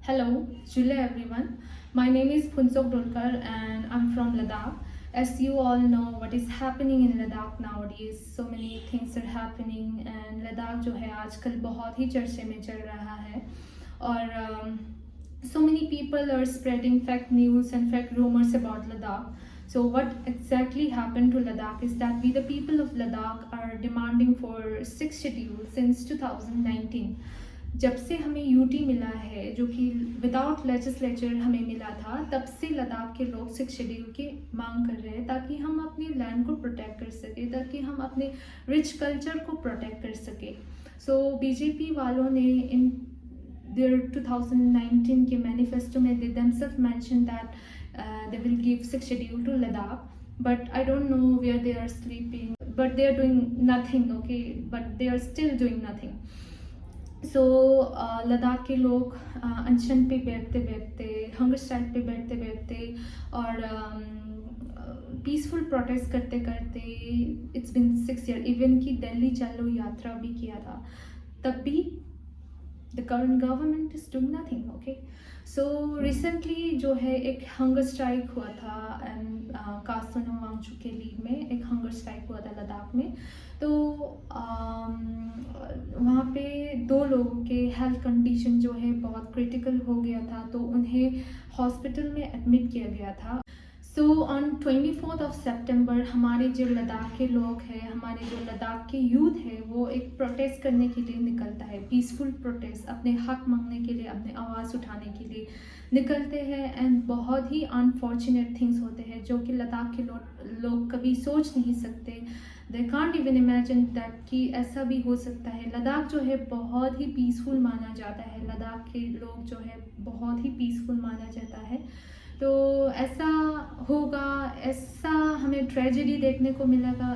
Hello, Julia everyone. My name is Phunsok Dolkar and I'm from Ladakh. As you all know what is happening in Ladakh nowadays, so many things are happening and Ladakh जो है आजकल बहुत ही चर्चे में चल रहा है और so many people are spreading fake news and fake rumors about Ladakh. So what exactly happened to Ladakh is that we the people of Ladakh are demanding for 6th schedule since 2019. जब से हमें UT मिला है जो कि without legislature हमें मिला था, तब से लद्दाख के लोग 6 शेड्यूल की मांग कर रहे हैं ताकि हम अपने लैंड को प्रोटेक्ट कर सके, ताकि हम अपने रिच कल्चर को प्रोटेक्ट कर सके। सो बीजेपी वालों ने इन देयर 2019 के मैनिफेस्टो में they themselves mention that they will give 6 schedule to Ladakh, but I don't know where they are sleeping, but they are doing nothing, okay, but they are still doing nothing. सो लद्दाख के लोग अनशन पे बैठते बैठते, hunger strike पे बैठते बैठते और पीसफुल प्रोटेस्ट करते करते इट्स बिन 6 ईयर, इवन की दिल्ली चलो यात्रा भी किया था, तब भी the current government is doing nothing. Okay, so recently जो है एक हंगर स्ट्राइक हुआ था एंड कासोनम वांगचुक के लीड में एक हंगर स्ट्राइक हुआ था लद्दाख में। तो वहाँ पे 2 लोगों के हेल्थ कंडीशन जो है बहुत क्रिटिकल हो गया था, तो उन्हें हॉस्पिटल में एडमिट किया गया था। सो ऑन 24 ऑफ सितंबर हमारे जो लद्दाख के लोग हैं, हमारे जो लद्दाख के यूथ है, वो एक प्रोटेस्ट करने के लिए निकलता है, पीसफुल प्रोटेस्ट, अपने हक मांगने के लिए, अपने आवाज़ उठाने के लिए निकलते हैं। एंड बहुत ही अनफॉर्चुनेट थिंग्स होते हैं जो कि लद्दाख के लोग कभी सोच नहीं सकते। They can't even imagine that कि ऐसा भी हो सकता है। लद्दाख जो है बहुत ही पीसफुल माना जाता है, लद्दाख के लोग जो है बहुत ही पीसफुल माना जाता है। तो ऐसा होगा, ऐसा हमें ट्रेजेडी देखने को मिलेगा,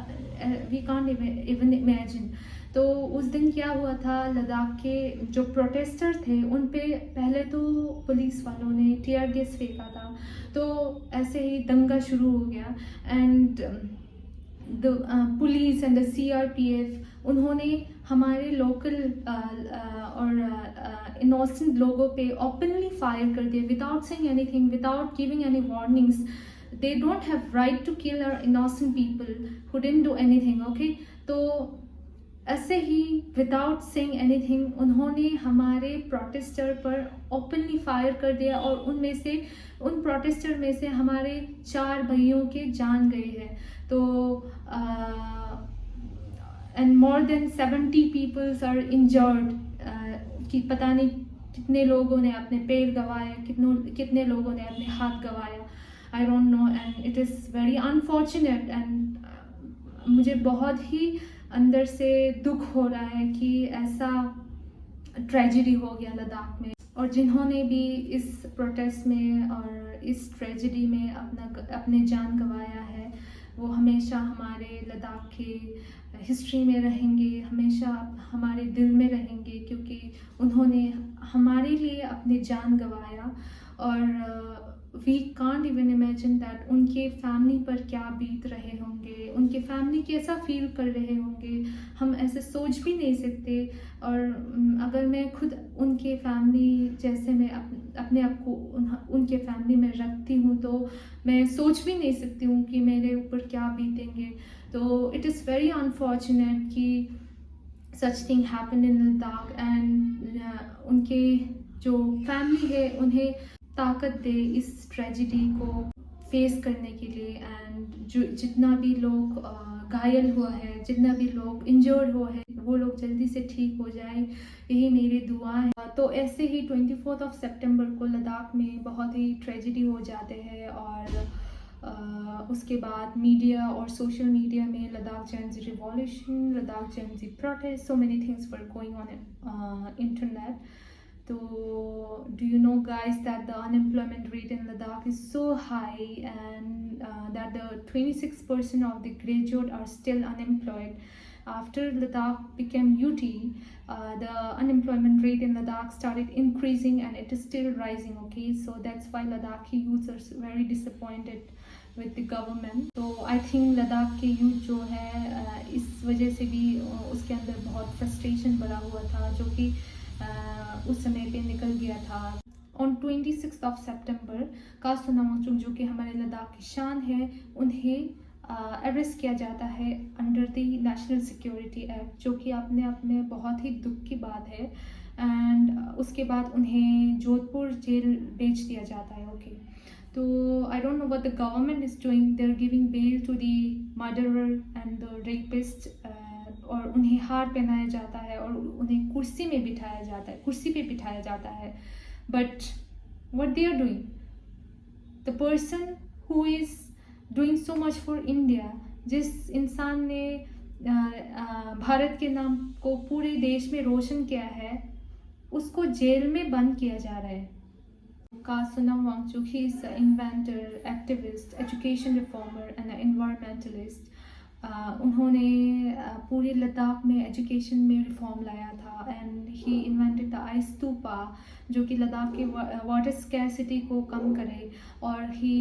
वी कांट इवन इमेजिन। तो उस दिन क्या हुआ था, लद्दाख के जो प्रोटेस्टर थे उन पे पहले तो पुलिस वालों ने टीयर गैस फेंका था, तो ऐसे ही दंगा शुरू हो गया। And the police and the CRPF उन्होंने हमारे लोकल और इनोसेंट लोगों पे ओपनली फायर कर दिए without saying anything, without giving any warnings. They don't have right to kill our innocent people who didn't do anything. Okay, तो ऐसे ही without saying anything उन्होंने हमारे प्रोटेस्टर पर ओपनली फायर कर दिया और उन प्रोटेस्टर में से हमारे 4 भाइयों के जान गए हैं। तो and more than 70 peoples are injured, कि पता नहीं कितने लोगों ने अपने पैर गंवाए, कितने लोगों ने अपने हाथ गंवाया, आई don't no. And it is very unfortunate and मुझे बहुत ही अंदर से दुख हो रहा है कि ऐसा ट्रेजेडी हो गया लद्दाख में। और जिन्होंने भी इस प्रोटेस्ट में और इस ट्रेजेडी में अपने जान गंवाया है, वो हमेशा हमारे लद्दाख के हिस्ट्री में रहेंगे, हमेशा हमारे दिल में रहेंगे, क्योंकि उन्होंने हमारे लिए अपनी जान गंवाया। और we can't even imagine that उनके फैमिली पर क्या बीत रहे होंगे, उनके फैमिली कैसा फील कर रहे होंगे, हम ऐसे सोच भी नहीं सकते। और अगर मैं खुद उनके फैमिली जैसे मैं अपने आप को उनके फैमिली में रखती हूँ, तो मैं सोच भी नहीं सकती हूँ कि मेरे ऊपर क्या बीतेंगे। तो इट इज़ वेरी अनफॉर्चुनेट कि such thing happen in Ladakh and उनके जो फैमिली है उन्हें ताकत दे इस ट्रेजेडी को फेस करने के लिए। एंड जो जितना भी लोग घायल हुआ है, जितना भी लोग इंजर्ड हुआ है, वो लोग जल्दी से ठीक हो जाए, यही मेरी दुआ है। तो ऐसे ही 24 ऑफ सितंबर को लद्दाख में बहुत ही ट्रेजेडी हो जाते हैं और उसके बाद मीडिया और सोशल मीडिया में Ladakh gen Z revolution, Ladakh gen Z protest, so many things were going on internet. So, do you know guys that the unemployment rate in Ladakh is so high and that the 26% of the graduate are still unemployed. After Ladakh became UT, the unemployment rate in Ladakh started increasing and it is still rising, okay? So that's why Ladakhi youths are very disappointed with the government. So I think Ladakh के youth जो है इस वजह से भी उसके अंदर बहुत frustration भरा हुआ था, जो कि उस समय पे निकल गया था। ऑन 26 ऑफ सितंबर का सोनम वांगचुक जो कि हमारे लद्दाख की शान है, उन्हें अरेस्ट किया जाता है under the national security act, जो कि अपने आप में बहुत ही दुख की बात है। एंड उसके बाद उन्हें जोधपुर जेल भेज दिया जाता है। ओके, तो I don't know what the government is doing, they are giving bail to the murderer and the rapist, और उन्हें हार पहनाया जाता है और उन्हें कुर्सी में बिठाया जाता है, कुर्सी पे बिठाया जाता है। But what they are doing, the person who is doing so much for India, जिस इंसान ने भारत के नाम को पूरे देश में रोशन किया है, उसको जेल में बंद किया जा रहा है। का Sonam Wangchuk, he is inventor, activist, education reformer and environmentalist. उन्होंने पूरे लद्दाख में एजुकेशन में रिफॉर्म लाया था and he invented the ice stupa, जो कि लद्दाख के वाटर स्कैरसिटी को कम करे, और he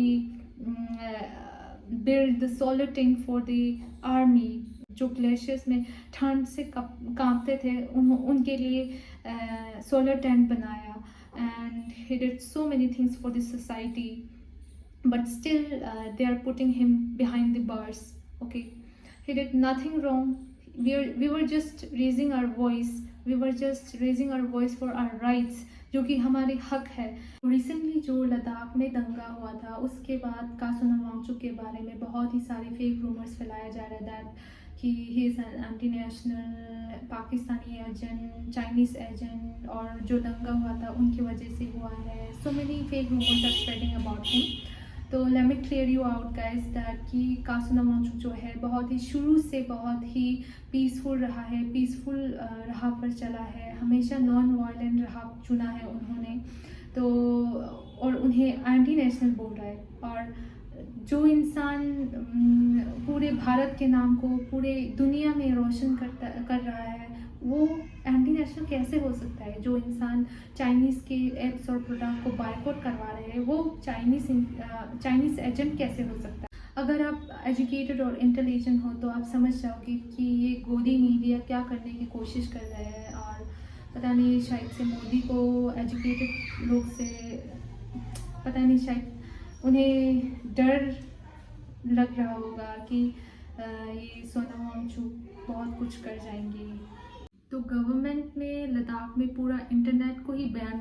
build the solar tank for the army, जो ग्लेशियर्स में ठंड से कांपते थे उनके लिए सोलर टेंट बनाया। And he did so many things for this society, but still they are putting him behind the bars. Okay, he did nothing wrong. We were just raising our voice. We were just raising our voice for our rights, जो कि हमारे हक है। Recently जो लद्दाख में दंगा हुआ था, उसके बाद का सोनम वांगचुक के बारे में बहुत ही सारे फेक रूमर्स फैलाया जा रहा है कि he is an anti national Pakistani agent, Chinese agent, और जो दंगा हुआ था उनकी वजह से हुआ है। So many fake rumours are spreading about him. तो let me clear you out guys that कि का सोनम वांगचुक जो है बहुत ही शुरू से बहुत ही पीसफुल रहा है, पीसफुल राह पर चला है, हमेशा नॉन वायलेंट राह चुना है उन्होंने। तो और उन्हें एंटी नेशनल बोल रहा है, और जो इंसान पूरे भारत के नाम को पूरे दुनिया में रोशन कर रहा है, वो एंटी नेशनल कैसे हो सकता है? जो इंसान चाइनीज़ के एप्स और प्रोडक्ट को बायकॉट करवा रहे हैं, वो चाइनीज़ एजेंट कैसे हो सकता है? अगर आप एजुकेटेड और इंटेलिजेंट हो तो आप समझ जाओगे कि ये गोदी मीडिया क्या करने की कोशिश कर रहे हैं, और पता नहीं शायद से मोदी को एजुकेटेड लोग से पता नहीं शायद उन्हें डर लग रहा होगा कि ये सोनम वांगचुक बहुत कुछ कर जाएंगी। तो गवर्नमेंट ने लद्दाख में पूरा इंटरनेट को ही बैन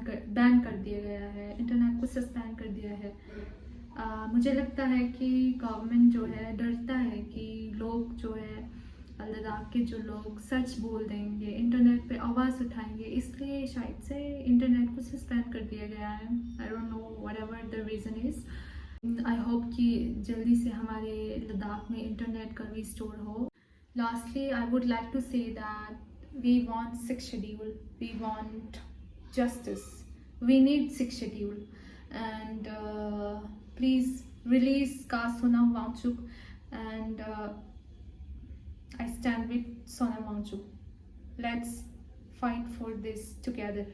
कर दिया गया है, इंटरनेट को सस्पेंड कर दिया है। मुझे लगता है कि गवर्नमेंट जो है डरता है कि लोग जो है लद्दाख के जो लोग सच बोल देंगे, इंटरनेट पे आवाज़ उठाएंगे, इसलिए शायद से इंटरनेट को सस्पेंड कर दिया गया है। आई don't know whatever the reason is. I hope कि जल्दी से हमारे लद्दाख में इंटरनेट का रिस्टोर हो। Lastly I would like to say that we want 6th schedule, we want justice, we need 6th schedule, and please release ka Sonam Wangchuk, and I stand with Sonam Wangchuk. Let's fight for this together.